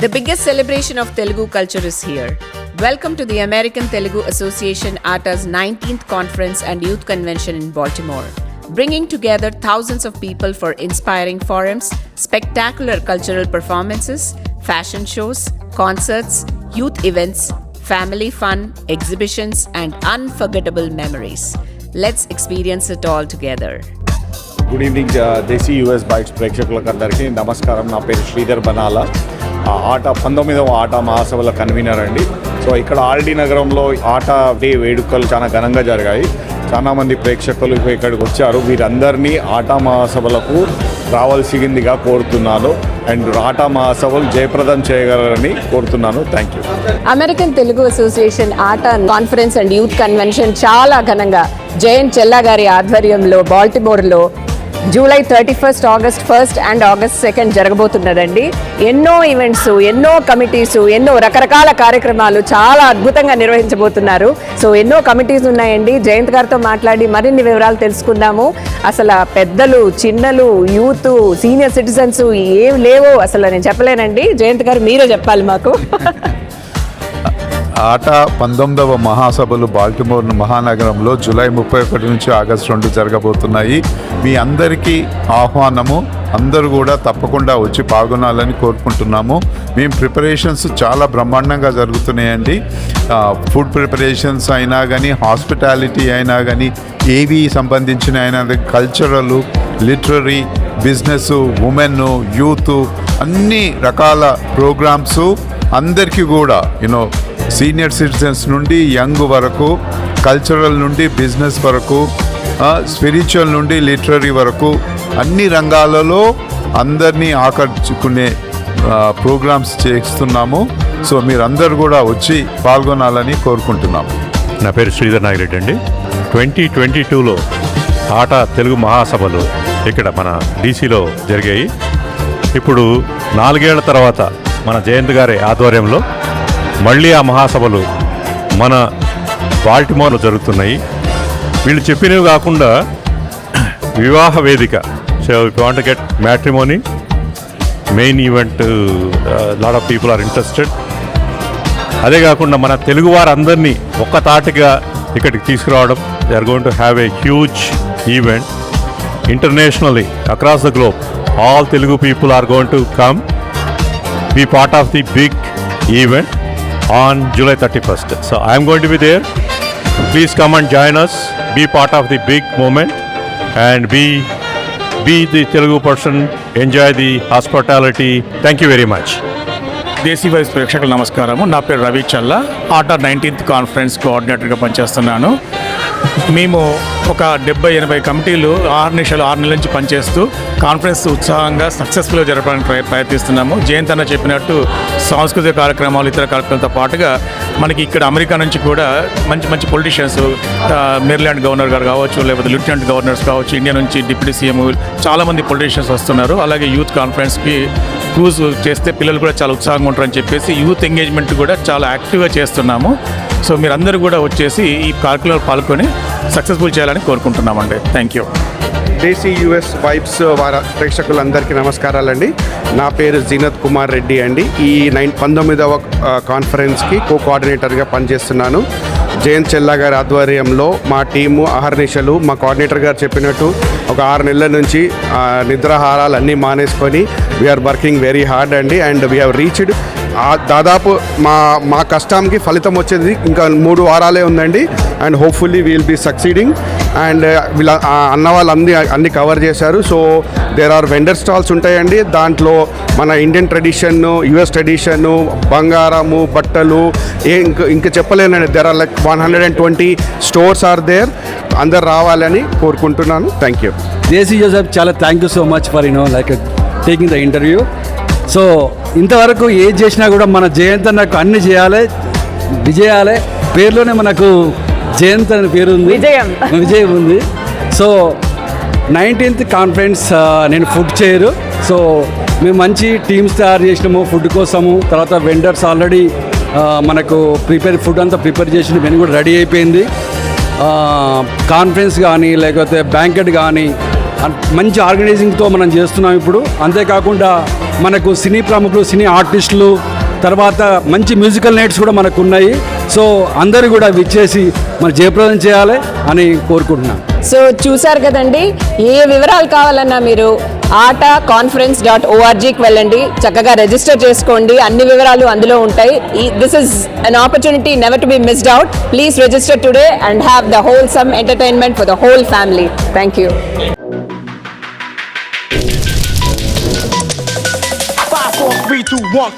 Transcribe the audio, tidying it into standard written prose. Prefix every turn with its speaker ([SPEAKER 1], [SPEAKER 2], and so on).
[SPEAKER 1] The biggest celebration of Telugu culture is here. Welcome to the American Telugu Association ATA's 19th Conference and Youth Convention in Baltimore, bringing together thousands of people for inspiring forums, spectacular cultural performances, fashion shows, concerts, youth events, family fun, exhibitions, and unforgettable memories. Let's experience it all together.
[SPEAKER 2] Good evening Desi US bytes ప్రేక్షకులకు అందరికీ నమస్కారం. నా పేరు శ్రీధర్ బనాలా. 19వ ఆట మహాసభల convener అండి. So ఇక్కడ ఆల్డీ నగరంలో ఆట డే వేడుకలు చాలా ఘనంగా జరిగాయి. చాలామంది ప్రేక్షకులు ఇక్కడికి వచ్చారు. వీరందరినీ ఆట మహాసభలకు రావాల్సిందిగా కోరుతున్నాను అండ్ ఆట మహాసభలు జయప్రదం చేయగలరని కోరుతున్నాను. Thank you.
[SPEAKER 1] American Telugu association ఆట కాన్ఫరెన్స్ అండ్ యూత్ కన్వెన్షన్ చాలా ఘనంగా జయంత్ చెల్లా గారి ఆధ్వర్యంలో బాల్టిమోర్లో జూలై 31, ఆగస్ట్ 1 అండ్ ఆగస్ట్ 2 జరగబోతున్నదండి. ఎన్నో ఈవెంట్స్, ఎన్నో కమిటీస్, ఎన్నో రకరకాల కార్యక్రమాలు చాలా అద్భుతంగా నిర్వహించబోతున్నారు. సో ఎన్నో కమిటీస్ ఉన్నాయండి. జయంత్ గారితో మాట్లాడి మరిన్ని వివరాలు తెలుసుకుందాము. అసలు పెద్దలు, చిన్నలు, యూత్, సీనియర్ సిటిజన్స్ ఏం లేవో అసలు నేను చెప్పలేనండి. జయంత్ గారు మీరే చెప్పాలి మాకు.
[SPEAKER 3] ఆట 19వ మహాసభలు బాల్టిమోర్ మహానగరంలో జూలై 31 నుంచి ఆగస్టు 2 జరగబోతున్నాయి. మీ అందరికీ ఆహ్వానము. అందరూ కూడా తప్పకుండా వచ్చి పాల్గొనాలని కోరుకుంటున్నాము. మేము ప్రిపరేషన్స్ చాలా బ్రహ్మాండంగా జరుగుతున్నాయండి. ఫుడ్ ప్రిపరేషన్స్ అయినా కానీ, హాస్పిటాలిటీ అయినా కానీ, ఏవి సంబంధించిన అయినా, cultural, literary, business, women, youth, అన్ని రకాల ప్రోగ్రామ్స్ అందరికీ కూడా సీనియర్ సిటిజన్స్ నుండి యంగ్ వరకు, కల్చరల్ నుండి బిజినెస్ వరకు, స్పిరిచువల్ నుండి లిటరరీ వరకు అన్ని రంగాలలో అందరినీ ఆకర్షించుకునే ప్రోగ్రామ్స్ చేస్తున్నాము. సో మీరందరూ కూడా వచ్చి పాల్గొనాలని కోరుకుంటున్నాము.
[SPEAKER 4] నా పేరు శ్రీధర్ నాగిరెడ్డి అండి. 2022లో ఆట తెలుగు మహాసభలు ఇక్కడ మన డీసీలో జరిగాయి. ఇప్పుడు 4 ఏళ్ల తర్వాత మన జయంత్ గారి ఆధ్వర్యంలో మళ్ళీ ఆ మహాసభలు మన బాల్టిమోర్లో జరుగుతున్నాయి. వీళ్ళు చెప్పినవి కాకుండా వివాహ వేదిక, so if you want to get matrimony main event, lot of people are interested. అదే కాకుండా మన తెలుగు వారందరినీ ఒక్క తాటిగా ఇక్కడికి తీసుకురావడం. They are going to have a huge event internationally across the globe. All Telugu people are going to come be part of the big event on July 31st. So I am going to be there. Please come and join us. Be part of the big moment and be the Telugu person. Enjoy the hospitality. Thank you very much.
[SPEAKER 5] Desi వైస్ ప్రేక్షకులు నమస్కారము. నా పేరు రవి చల్లా. ఆట 19th conference కోఆర్డినేటర్గా పనిచేస్తున్నాను. మేము ఒక 70-80 కమిటీలు 6 నెలల నుంచి పనిచేస్తూ కాన్ఫరెన్స్ ఉత్సాహంగా సక్సెస్ఫుల్గా జరపడానికి ప్రయత్నిస్తున్నాము. జయంత్ అన్న చెప్పినట్టు సాంస్కృతిక కార్యక్రమాలు, ఇతర కార్యక్రమాలతో పాటుగా మనకి ఇక్కడ అమెరికా నుంచి కూడా మంచి మంచి పొలిటీషియన్స్, మేరీల్యాండ్ గవర్నర్ గారు కావచ్చు, లేకపోతే లెఫ్టినెంట్ గవర్నర్స్ కావచ్చు, ఇండియా నుంచి డిప్యూటీ సీఎం, చాలామంది పొలిటీషియన్స్ వస్తున్నారు. అలాగే యూత్ కాన్ఫరెన్స్కి క్రూజ్ చేస్తే పిల్లలు కూడా చాలా ఉత్సాహంగా ఉంటారని చెప్పేసి యూత్ ఎంగేజ్మెంట్ కూడా చాలా యాక్టివ్గా చేస్తున్నాము. సో మీరందరూ కూడా వచ్చేసి ఈ కార్యక్రమంలో పాల్గొని సక్సెస్ఫుల్ చేయాలని కోరుకుంటున్నామండి. Thank you.
[SPEAKER 6] Desi US vibes వారి ప్రేక్షకులందరికీ నమస్కారాలండి. నా పేరు జీనత్ కుమార్ రెడ్డి అండి. ఈ 19వ కాన్ఫరెన్స్కి కోఆర్డినేటర్గా పనిచేస్తున్నాను. జయంత్ చెల్లా గారి ఆధ్వర్యంలో మా టీము అహర్నిశలు, మా కోఆర్డినేటర్ గారు చెప్పినట్టు ఒక 6 నెలల నుంచి నిద్రాహారాలు అన్నీ మానేసుకొని వీఆర్ వర్కింగ్ వెరీ హార్డ్ అండి. అండ్ వీ హ్యావ్ రీచ్డ్ దాదాపు మా కష్టానికి ఫలితం వచ్చేది ఇంకా 3 వారాలే ఉందండి. And hopefully we'll be succeeding. And వీళ్ళ అన్న వాళ్ళు అన్ని కవర్ చేశారు. So there are vendor stalls ఉంటాయండి. దాంట్లో మన ఇండియన్ ట్రెడిషన్, యుఎస్ ట్రెడిషన్, బంగారము, బట్టలు, ఇంకా చెప్పలేనండి. There are like 120 stores are there. అందరు రావాలని కోరుకుంటున్నాను. Thank you.
[SPEAKER 7] దేశీ జోసెఫ్, చాలా thank you so much for like taking the interview. So ఇంతవరకు ఏది చేసినా కూడా మన జయంత్ నాకు అన్ని విజయాలే. పేరులోనే మనకు జయంత్ అనే పేరు ఉంది, విజయం ఉంది. సో 19th కాన్ఫరెన్స్ నేను ఫుడ్ చైరు. సో మేము మంచి టీమ్స్ తయారు చేసినాము ఫుడ్ కోసము. తర్వాత వెండర్స్ ఆల్రెడీ మనకు ఫుడ్ అంతా ప్రిపేర్ చేసిన వెను కూడా రెడీ అయిపోయింది. కాన్ఫరెన్స్ కానీ లేకపోతే బ్యాంకెట్ కానీ మంచి ఆర్గనైజింగ్తో మనం చేస్తున్నాం ఇప్పుడు. అంతేకాకుండా మనకు సినీ ప్రముఖులు, సినీ ఆర్టిస్టులు, తర్వాత మంచి మ్యూజికల్ నైట్స్ కూడా మనకు ఉన్నాయి. సో అందరూ కూడా విచ్చేసి మన జయప్రదం చేయాలి అని కోరుకుంటున్నాను.
[SPEAKER 1] సో చూసారు కదండి, ఏ వివరాలు కావాలన్నా మీరు aataconference.orgకి వెళ్ళండి, చక్కగా రిజిస్టర్ చేసుకోండి, అన్ని వివరాలు అందులో ఉంటాయి. This is an opportunity never to be missed out. Please register today and have the wholesome entertainment for the whole family. Thank you.
[SPEAKER 8] 5, 4, 3, 2, 1